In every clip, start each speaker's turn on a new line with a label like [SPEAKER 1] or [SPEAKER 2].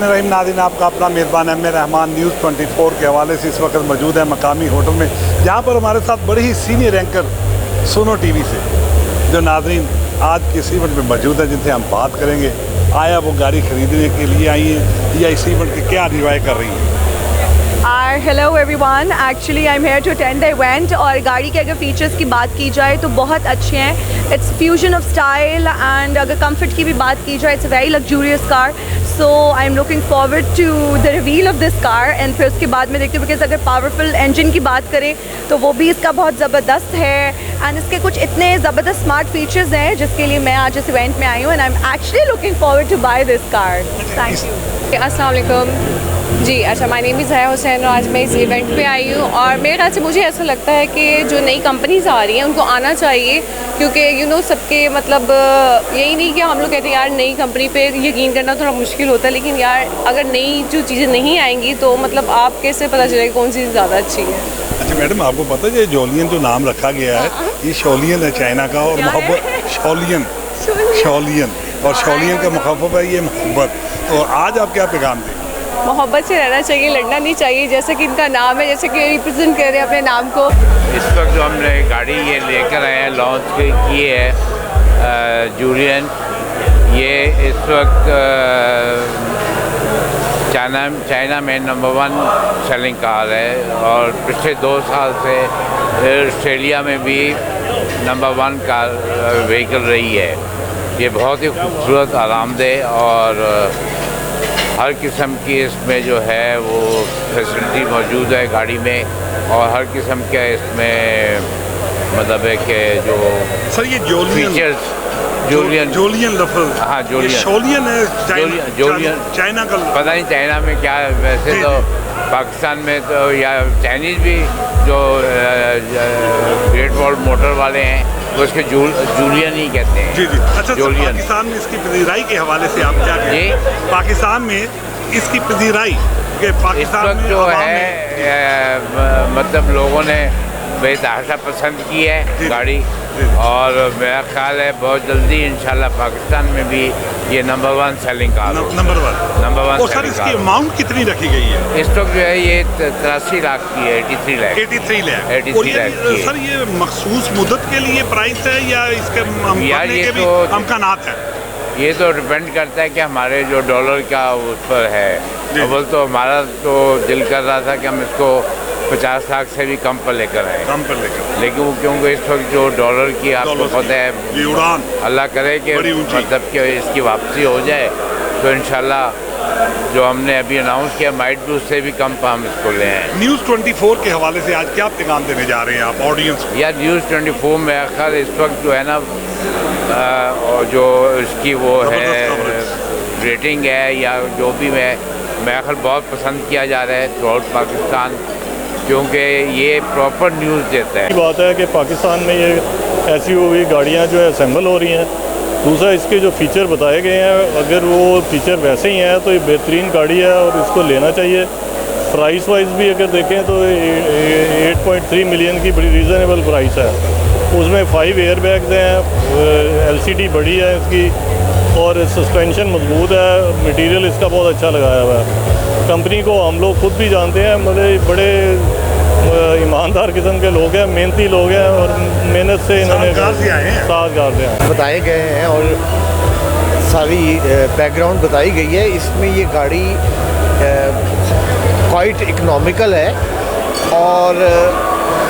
[SPEAKER 1] रहीम नाज़रीन, आपका अपना मेज़बान एम ए रहमान न्यूज़ 24 के हवाले से इस वक्त मौजूद है मकामी होटल में, जहाँ पर हमारे साथ बड़े ही सीनियर एंकर सुनो टीवी से जो नाज़रीन आज के इस इवेंट में मौजूद है, जिनसे हम बात करेंगे आया वो गाड़ी ख़रीदने के लिए आई है या इस इवेंट की क्या रिवाय कर रही है।
[SPEAKER 2] Hello everyone, actually I am here to attend the event. और गाड़ी के अगर फीचर्स की बात की जाए तो बहुत अच्छे हैं। It's fusion of style and अगर कंफर्ट की भी बात की जाए it's a very luxurious car. So I am looking forward to the reveal of this car and फिर उसके बाद में देखते हैं, बिकॉज अगर पावरफुल इंजन की बात करें तो वो भी इसका बहुत ज़बरदस्त है एंड इसके कुछ इतने ज़बरदस्त स्मार्ट फीचर्स हैं जिसके लिए मैं आज इस इवेंट में आई हूँ and I am actually looking forward to buy this car. Thank you.
[SPEAKER 3] अस्सलाम वालेकुम जी। अच्छा, माय नेम इज़ ज़ाया हुसैन और आज मैं इस इवेंट पे आई हूँ। और मेरे ख्याल से मुझे ऐसा लगता है कि जो नई कंपनीज आ रही हैं उनको आना चाहिए, क्योंकि सबके मतलब यही नहीं कि हम लोग कहते हैं यार नई कंपनी पे यकीन करना थोड़ा मुश्किल होता है, लेकिन यार अगर नई जो चीज़ें नहीं आएंगी तो मतलब आप कैसे पता चलेगा कौन सी चीज़ ज़्यादा अच्छी है।
[SPEAKER 1] अच्छा मैडम, आपको पता है ये जोलियन जो नाम रखा गया है ये शोलियन है चाइना का, और मोहब्बत शोलियन और शोलियन का मुखफ़फ़ है ये मोहब्बत। तो आज आप क्या पैगाम दें?
[SPEAKER 3] मोहब्बत से रहना चाहिए, लड़ना नहीं चाहिए, जैसे कि इनका नाम है, जैसे कि रिप्रेजेंट कर रहे हैं अपने नाम को।
[SPEAKER 4] इस वक्त जो हमने गाड़ी ये लेकर आए हैं, लॉन्च की है जूलियन। ये इस वक्त चाइना में नंबर 1 सेलिंग कार है और पिछले 2 साल से ऑस्ट्रेलिया में भी नंबर 1 कार व्हीकल रही है। ये बहुत ही खूबसूरत, आरामदेह और हर किस्म की इसमें जो है वो फैसिलिटी मौजूद है गाड़ी में, और हर किस्म का इसमें मतलब है कि जो
[SPEAKER 1] सर ये फीचर्स जोलियन लफ्ज़,
[SPEAKER 4] हाँ जोलियन,
[SPEAKER 1] शोलियन है
[SPEAKER 4] जोलियन
[SPEAKER 1] चाइना का,
[SPEAKER 4] पता नहीं चाइना में क्या है, वैसे तो पाकिस्तान में तो या चाइनीज़ भी जो ग्रेट वॉल मोटर वाले हैं तो उसके जूलियन ही कहते हैं।
[SPEAKER 1] जी। अच्छा जोलियन। पाकिस्तान में इसकी पजीराई के हवाले से आप क्या कहते हैं? पाकिस्तान में इसकी पजीराई के पाकिस्तान में
[SPEAKER 4] जो है मतलब लोगों ने बेतहाशा पसंद की है गाड़ी, और मेरा ख्याल है बहुत जल्दी इंशाल्लाह पाकिस्तान में भी ये नंबर 1 सेलिंग कार
[SPEAKER 1] नंबर 1। और सर इसकी अमाउंट कितनी रखी गई है?
[SPEAKER 4] इस वक्त जो है ये 83 लाख की है, 83 लाख की।
[SPEAKER 1] सर ये मखसूस मुद्दत के लिए प्राइस है या इसके अमकानात है?
[SPEAKER 4] ये तो डिपेंड करता है कि हमारे जो डॉलर का उस पर है। अव्वल तो हमारा तो दिल कर रहा था कि हम इसको 50 लाख से भी कम पर लेकर आए, लेकिन वो क्योंकि इस वक्त जो डॉलर की आपको पता है उड़ान, अल्लाह करे कि मतलब कि इसकी वापसी हो जाए तो इंशाल्लाह जो हमने अभी अनाउंस किया माइट भी उससे भी कम पर हम इसको ले आए।
[SPEAKER 1] न्यूज़ 24 के हवाले से आज क्या पैगाम देने जा रहे हैं आप ऑडियंस को?
[SPEAKER 4] यार न्यूज़ 24 में आखिर इस वक्त जो है ना और जो इसकी वो है रेटिंग है या जो भी मैं आखिर बहुत पसंद किया जा रहा है थ्रू आउट पाकिस्तान, क्योंकि ये प्रॉपर न्यूज़ देता है।
[SPEAKER 5] बात है कि पाकिस्तान में ये ऐसी हुई गाड़ियाँ जो है असेंबल हो रही हैं। दूसरा इसके जो फ़ीचर बताए गए हैं अगर वो फ़ीचर वैसे ही हैं तो ये बेहतरीन गाड़ी है और इसको लेना चाहिए। प्राइस वाइज भी अगर देखें तो 8.3 मिलियन की बड़ी रीज़नेबल प्राइस है। उसमें 5 एयर बैग्स हैं, LCD बड़ी है इसकी और सस्पेंशन मजबूत है, मटेरियल इसका बहुत अच्छा लगाया हुआ है। कंपनी को हम लोग खुद भी जानते हैं, मतलब बड़े ईमानदार किस्म के लोग हैं, मेहनती लोग हैं और मेहनत से इन्होंने साथ
[SPEAKER 6] बताए गए हैं और सारी बैकग्राउंड बताई गई है। इसमें ये गाड़ी क्वाइट इकनॉमिकल है और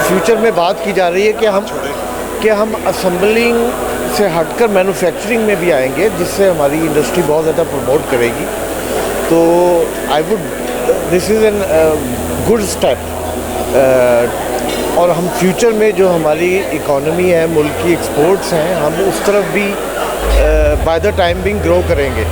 [SPEAKER 6] फ्यूचर में बात की जा रही है कि हम असेंबलिंग से हटकर मैन्युफैक्चरिंग में भी आएंगे, जिससे हमारी इंडस्ट्री बहुत ज़्यादा प्रमोट करेगी। तो this is an good step और हम फ्यूचर में जो हमारी इकॉनमी है, मुल्क की एक्सपोर्ट्स हैं, हम उस तरफ भी by the time being grow करेंगे।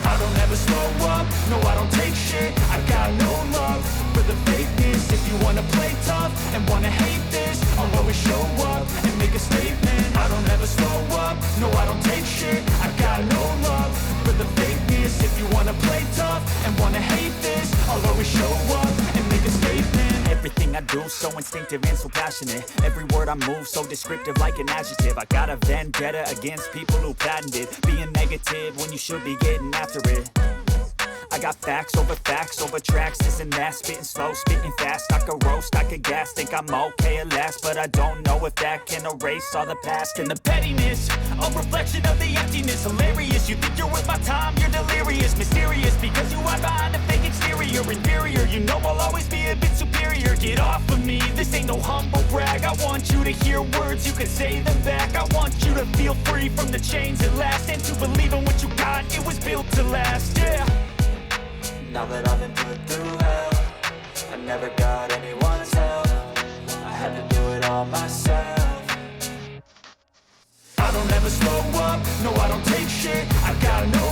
[SPEAKER 7] I don't ever slow up, no I don't take shit. I got no love for the fakeness. If you wanna play tough and wanna hate this, I'll always show up and make a statement. I don't ever slow up, no I don't take shit. I got no love show up and make a statement. Everything I do so instinctive and so passionate. Every word I move so descriptive like an adjective. I got a vendetta against people who patented being negative when you should be getting after it. I got facts over tracks, this and that. Spitting slow, spitting fast. I could roast, I could gas. Think I'm okay at last, but I don't know if that can erase all the past. And the pettiness, a reflection of the emptiness. Hilarious, you think you're worth my time, you're delirious. Mysterious, because you hide behind a fake exterior. Inferior, you know I'll always be a bit superior. Get off of me, this ain't no humble brag. I want you to hear words, you can say them back. I want you to feel free from the chains at last, and to believe in what you got, it was built to last, yeah.
[SPEAKER 8] Now that I've been put through hell, I never got anyone's help. I had to do it all myself.
[SPEAKER 7] I don't ever slow up, no I don't take shit. I got no